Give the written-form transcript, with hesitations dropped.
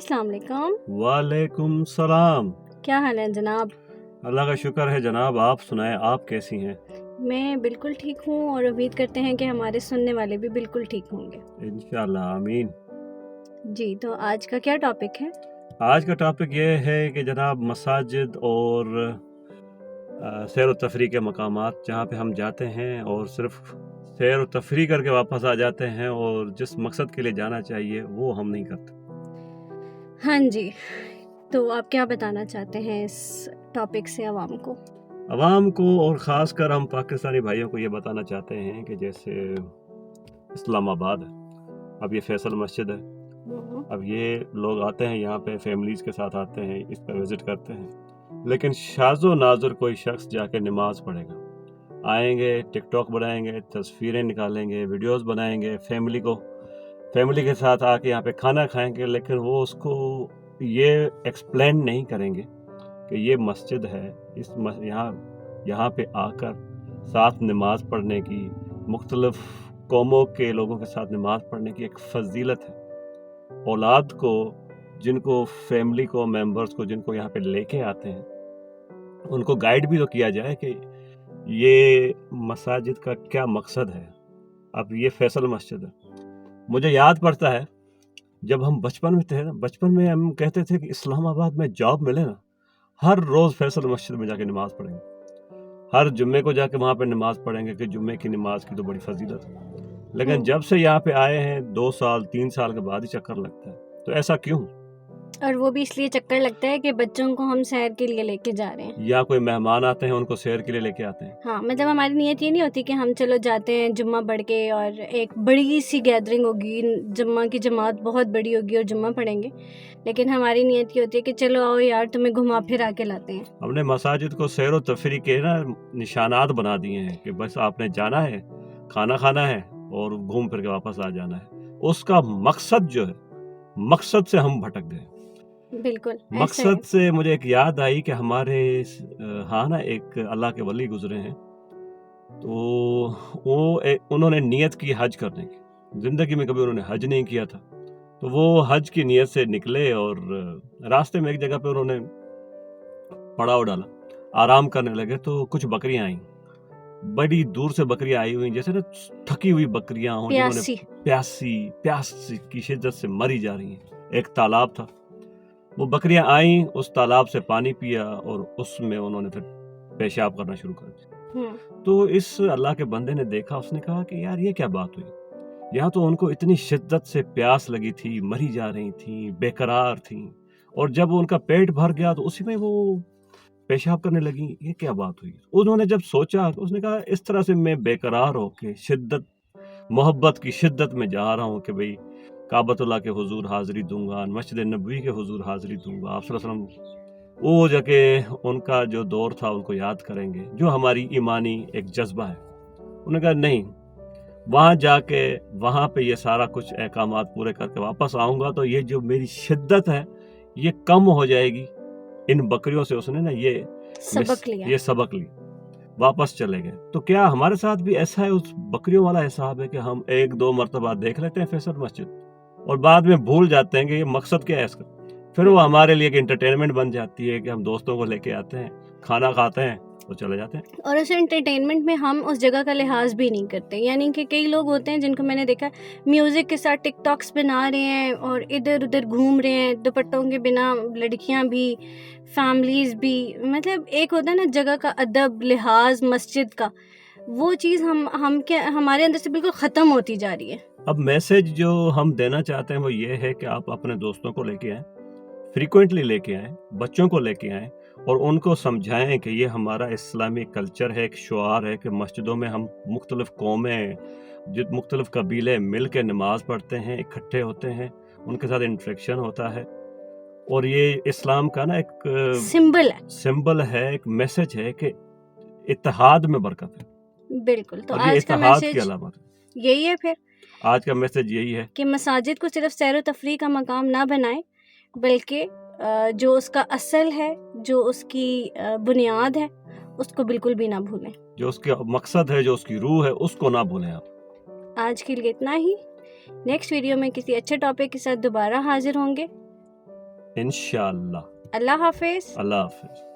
السلام علیکم. وعلیکم السلام. کیا حال ہے جناب؟ اللہ کا شکر ہے جناب. آپ سنائیں, آپ کیسی ہیں؟ میں بالکل ٹھیک ہوں اور امید کرتے ہیں کہ ہمارے سننے والے بھی بالکل ٹھیک ہوں گے. انشاءاللہ, آمین. جی, تو آج کا کیا ٹاپک ہے؟ آج کا ٹاپک یہ ہے کہ جناب مساجد اور سیر و تفریح کے مقامات جہاں پہ ہم جاتے ہیں اور صرف سیر و تفریح کر کے واپس آ جاتے ہیں اور جس مقصد کے لیے جانا چاہیے وہ ہم نہیں کرتے. ہاں جی, تو آپ کیا بتانا چاہتے ہیں اس ٹاپک سے عوام کو اور خاص کر ہم پاکستانی بھائیوں کو یہ بتانا چاہتے ہیں کہ جیسے اسلام آباد ہے, اب یہ فیصل مسجد ہے, اب یہ لوگ آتے ہیں یہاں پہ فیملیز کے ساتھ آتے ہیں, اس پہ وزٹ کرتے ہیں, لیکن شاذ و نادر کوئی شخص جا کے نماز پڑھے گا. آئیں گے, ٹک ٹاک بنائیں گے, تصویریں نکالیں گے, ویڈیوز بنائیں گے, فیملی کے ساتھ آ کے یہاں پہ کھانا کھائیں گے, لیکن وہ اس کو یہ ایکسپلین نہیں کریں گے کہ یہ مسجد ہے, یہاں پہ آ کر ساتھ نماز پڑھنے کی, مختلف قوموں کے لوگوں کے ساتھ نماز پڑھنے کی ایک فضیلت ہے. اولاد کو, جن کو فیملی کو, ممبرز کو, جن کو یہاں پہ لے کے آتے ہیں, ان کو گائیڈ بھی تو کیا جائے کہ یہ مساجد کا کیا مقصد ہے. اب یہ فیصل مسجد ہے. مجھے یاد پڑتا ہے جب ہم بچپن میں تھے, بچپن میں ہم کہتے تھے کہ اسلام آباد میں جاب ملے نا, ہر روز فیصل مسجد میں جا کے نماز پڑھیں گے, ہر جمعے کو جا کے وہاں پہ نماز پڑھیں گے کہ جمعے کی نماز کی تو بڑی فضیلت ہے. لیکن جب سے یہاں پہ آئے ہیں 2 سال 3 سال کے بعد ہی چکر لگتا ہے. تو ایسا کیوں؟ اور وہ بھی اس لیے چکر لگتا ہے کہ بچوں کو ہم سیر کے لیے لے کے جا رہے ہیں, یا کوئی مہمان آتے ہیں ان کو سیر کے لیے لے کے آتے ہیں. ہاں, مطلب ہماری نیت یہ نہیں ہوتی کہ ہم چلو جاتے ہیں جمعہ پڑھ کے اور ایک بڑی سی گیدرنگ ہوگی, جمعہ کی جماعت بہت بڑی ہوگی اور جمعہ پڑھیں گے, لیکن ہماری نیت یہ ہوتی ہے کہ چلو آؤ یار تمہیں گھما پھرا کے لاتے ہیں. ہم نے مساجد کو سیر و تفریح کے نشانات بنا دیے ہیں کہ بس آپ نے جانا ہے, کھانا کھانا ہے اور گھوم پھر کے واپس آ جانا ہے. اس کا مقصد جو ہے, مقصد سے ہم بھٹک گئے. بالکل مقصد سے مجھے ایک یاد آئی کہ ہمارے ہاں نا ایک اللہ کے ولی گزرے ہیں, تو انہوں نے نیت کی حج کرنے کی. زندگی میں کبھی انہوں نے حج نہیں کیا تھا, تو وہ حج کی نیت سے نکلے اور راستے میں ایک جگہ پہ انہوں نے پڑاؤ ڈالا, آرام کرنے لگے تو کچھ بکریاں آئیں, بڑی دور سے بکریاں آئی ہوئی, جیسے نا تھکی ہوئی بکریاں ہوں جنہوں نے پیاس کی شدت سے مری جا رہی ہیں. ایک تالاب تھا, وہ بکریاں آئیں, اس تالاب سے پانی پیا اور اس میں انہوں نے پھر پیشاب کرنا شروع کر دیا. تو اس اللہ کے بندے نے دیکھا, اس نے کہا کہ یار یہ کیا بات ہوئی, یہاں تو ان کو اتنی شدت سے پیاس لگی تھی, مری جا رہی تھیں, بے قرار تھیں, اور جب ان کا پیٹ بھر گیا تو اسی میں وہ پیشاب کرنے لگی, یہ کیا بات ہوئی. انہوں نے جب سوچا, اس نے کہا اس طرح سے میں بے قرار ہو کے محبت کی شدت میں جا رہا ہوں کہ بھئی کعبۃ اللہ کے حضور حاضری دوں گا, مسجد نبوی کے حضور حاضری دوں گا. آپ صلی اللہ علیہ وسلم وہ جا کے ان کا جو دور تھا ان کو یاد کریں گے, جو ہماری ایمانی ایک جذبہ ہے. انہوں نے کہا نہیں, وہاں جا کے وہاں پہ یہ سارا کچھ احکامات پورے کر کے واپس آؤں گا تو یہ جو میری شدت ہے یہ کم ہو جائے گی. ان بکریوں سے اس نے نا یہ سبق لی, واپس چلے گئے. تو کیا ہمارے ساتھ بھی ایسا ہے, اس بکریوں والا حساب ہے کہ ہم 1-2 مرتبہ دیکھ لیتے ہیں فیصل مسجد اور بعد میں بھول جاتے ہیں کہ یہ مقصد کیا ہے اس کا. پھر وہ ہمارے لیے ایک انٹرٹینمنٹ بن جاتی ہے کہ ہم دوستوں کو لے کے آتے ہیں, کھانا کھاتے ہیں اور چلے جاتے ہیں. اور اس انٹرٹینمنٹ میں ہم اس جگہ کا لحاظ بھی نہیں کرتے. یعنی کہ کئی لوگ ہوتے ہیں جن کو میں نے دیکھا میوزک کے ساتھ ٹک ٹاکس بنا رہے ہیں اور ادھر ادھر گھوم رہے ہیں دوپٹوں کے بنا, لڑکیاں بھی, فیملیز بھی. مطلب ایک ہوتا ہے نا جگہ کا ادب, لحاظ مسجد کا, وہ چیز ہمارے اندر سے بالکل ختم ہوتی جا رہی ہے. اب میسج جو ہم دینا چاہتے ہیں وہ یہ ہے کہ آپ اپنے دوستوں کو لے کے آئیں, فریکوینٹلی لے کے آئیں, بچوں کو لے کے آئیں اور ان کو سمجھائیں کہ یہ ہمارا اسلامی کلچر ہے, ایک شعار ہے کہ مسجدوں میں ہم مختلف قومیں, مختلف قبیلے مل کے نماز پڑھتے ہیں, اکٹھے ہوتے ہیں, ان کے ساتھ انٹریکشن ہوتا ہے, اور یہ اسلام کا نا ایک سمبل ہے, ایک میسج ہے کہ اتحاد میں برکت ہے. بالکل. تو آج کا میسج یہی ہے, پھر آج کا میسج یہی ہے کہ مساجد کو صرف سیر و تفریح کا مقام نہ بنائیں, بلکہ جو اس کا اصل ہے, جو اس کی بنیاد ہے, اس کو بالکل بھی نہ بھولیں. جو اس کا مقصد ہے, جو اس کی روح ہے, اس کو نہ بھولیں آپ. آج کے لیے اتنا ہی. نیکسٹ ویڈیو میں کسی اچھے ٹاپک کے ساتھ دوبارہ حاضر ہوں گے. انشاءاللہ. اللہ حافظ. اللہ حافظ.